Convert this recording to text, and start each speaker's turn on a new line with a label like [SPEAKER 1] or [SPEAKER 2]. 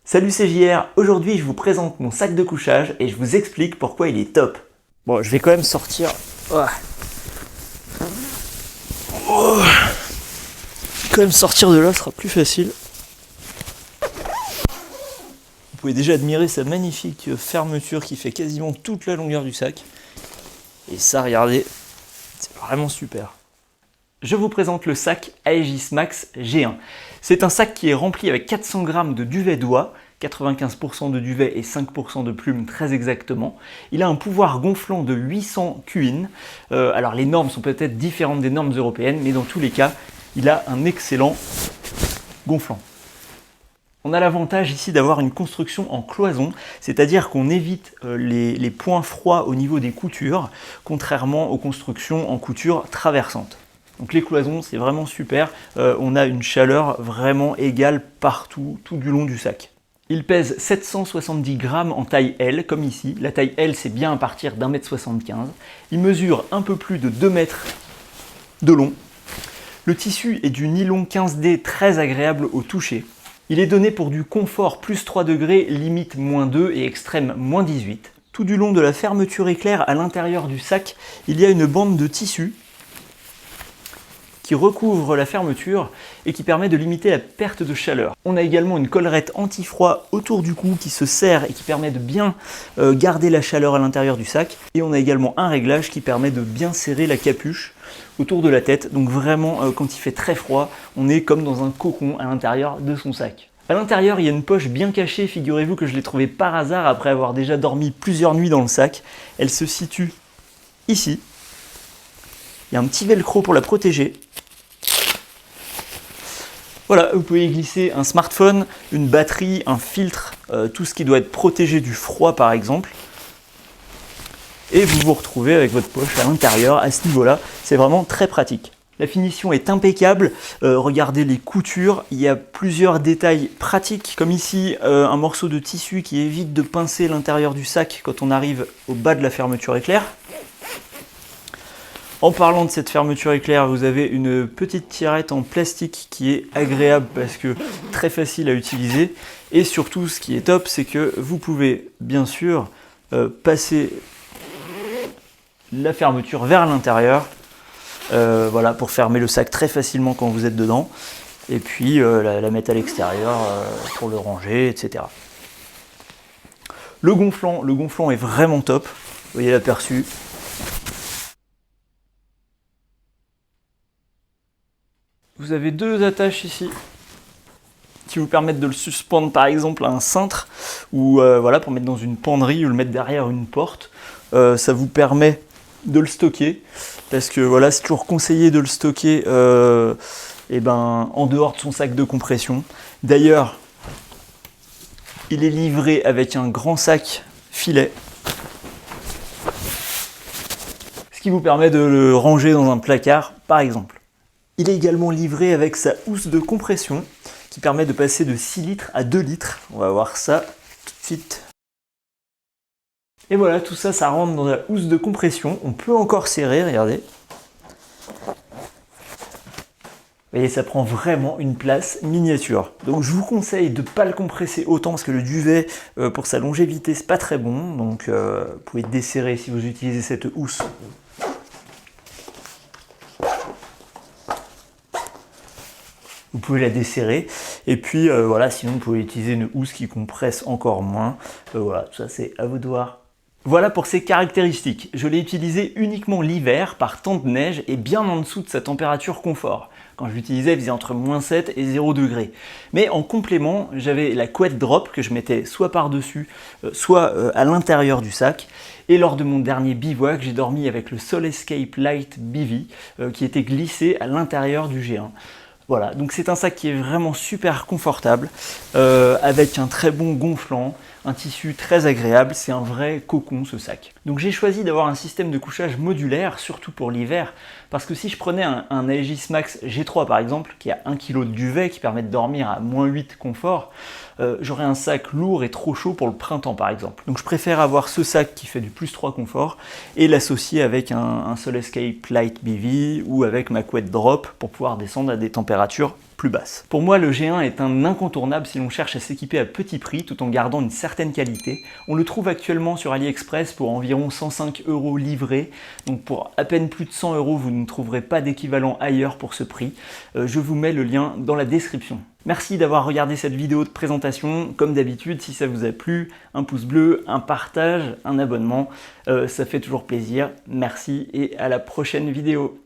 [SPEAKER 1] Salut, c'est JR. Aujourd'hui je vous présente mon sac de couchage et je vous explique pourquoi il est top. Bon, je vais quand même sortir. Quand même sortir de là, ce sera plus facile. Vous pouvez déjà admirer sa magnifique fermeture qui fait quasiment toute la longueur du sac. Et ça, regardez, c'est vraiment super. Je vous présente le sac Aegis Max G1. C'est un sac qui est rempli avec 400 grammes de duvet d'oie, 95% de duvet et 5% de plumes très exactement. Il a un pouvoir gonflant de 800 QIN. Alors les normes sont peut-être différentes des normes européennes, mais dans tous les cas, il a un excellent gonflant. On a l'avantage ici d'avoir une construction en cloison, c'est-à-dire qu'on évite les points froids au niveau des coutures, contrairement aux constructions en couture traversantes. Donc les cloisons, c'est vraiment super, on a une chaleur vraiment égale partout, tout du long du sac. Il pèse 770 grammes en taille L, comme ici. La taille L, c'est bien à partir d'1,75 m. Il mesure un peu plus de 2 mètres de long. Le tissu est du nylon 15D très agréable au toucher. Il est donné pour du confort plus 3 degrés, limite -2 et extrême -18. Tout du long de la fermeture éclair à l'intérieur du sac, il y a une bande de tissu qui recouvre la fermeture et qui permet de limiter la perte de chaleur. On a également une collerette anti-froid autour du cou qui se serre et qui permet de bien garder la chaleur à l'intérieur du sac. Et on a également un réglage qui permet de bien serrer la capuche autour de la tête. Donc vraiment, quand il fait très froid, on est comme dans un cocon à l'intérieur de son sac. À l'intérieur, il y a une poche bien cachée. Figurez-vous que je l'ai trouvée par hasard après avoir déjà dormi plusieurs nuits dans le sac. Elle se situe ici. Il y a un petit velcro pour la protéger. Voilà, vous pouvez y glisser un smartphone, une batterie, un filtre, tout ce qui doit être protégé du froid par exemple. Et vous vous retrouvez avec votre poche à l'intérieur à ce niveau-là. C'est vraiment très pratique. La finition est impeccable. Regardez les coutures. Il y a plusieurs détails pratiques, comme ici un morceau de tissu qui évite de pincer l'intérieur du sac quand on arrive au bas de la fermeture éclair. En parlant de cette fermeture éclair, vous avez une petite tirette en plastique qui est agréable parce que très facile à utiliser. Et surtout, ce qui est top, c'est que vous pouvez bien sûr passer la fermeture vers l'intérieur, voilà, pour fermer le sac très facilement quand vous êtes dedans. Et puis la mettre à l'extérieur pour le ranger, etc. Le gonflant est vraiment top. Vous voyez l'aperçu. Vous avez deux attaches ici qui vous permettent de le suspendre par exemple à un cintre ou voilà, pour mettre dans une penderie ou le mettre derrière une porte. Ça vous permet de le stocker parce que voilà, c'est toujours conseillé de le stocker en dehors de son sac de compression. D'ailleurs, il est livré avec un grand sac filet, ce qui vous permet de le ranger dans un placard par exemple. Il est également livré avec sa housse de compression qui permet de passer de 6 litres à 2 litres. On va voir ça tout de suite. Et voilà, tout ça, ça rentre dans la housse de compression. On peut encore serrer, regardez. Vous voyez, ça prend vraiment une place miniature. Donc je vous conseille de ne pas le compresser autant parce que le duvet, pour sa longévité, c'est pas très bon. Donc vous pouvez desserrer si vous utilisez cette housse. Vous pouvez la desserrer et puis voilà, sinon vous pouvez utiliser une housse qui compresse encore moins. Voilà, tout ça c'est à vous de voir. Voilà pour ses caractéristiques. Je l'ai utilisé uniquement l'hiver par temps de neige et bien en dessous de sa température confort. Quand je l'utilisais, il faisait entre -7 et 0 degrés. Mais en complément, j'avais la couette drop que je mettais soit par-dessus, soit à l'intérieur du sac. Et lors de mon dernier bivouac, j'ai dormi avec le Solescape Light BV qui était glissé à l'intérieur du G1. Voilà, donc c'est un sac qui est vraiment super confortable, avec un très bon gonflant, un tissu très agréable, c'est un vrai cocon ce sac. Donc j'ai choisi d'avoir un système de couchage modulaire, surtout pour l'hiver, parce que si je prenais un Aegis Max G3 par exemple, qui a 1 kg de duvet, qui permet de dormir à -8 confort, j'aurais un sac lourd et trop chaud pour le printemps par exemple. Donc je préfère avoir ce sac qui fait du +3 confort et l'associer avec un Solescape Light BV ou avec ma couette drop pour pouvoir descendre à des températures plus basse. Pour moi, le G1 est un incontournable si l'on cherche à s'équiper à petit prix tout en gardant une certaine qualité. On le trouve actuellement sur AliExpress pour environ 105 € livré, donc pour à peine plus de 100 €, vous ne trouverez pas d'équivalent ailleurs pour ce prix. Je vous mets le lien dans la description. Merci d'avoir regardé cette vidéo de présentation. Comme d'habitude, si ça vous a plu, un pouce bleu, un partage, un abonnement, ça fait toujours plaisir. Merci et à la prochaine vidéo.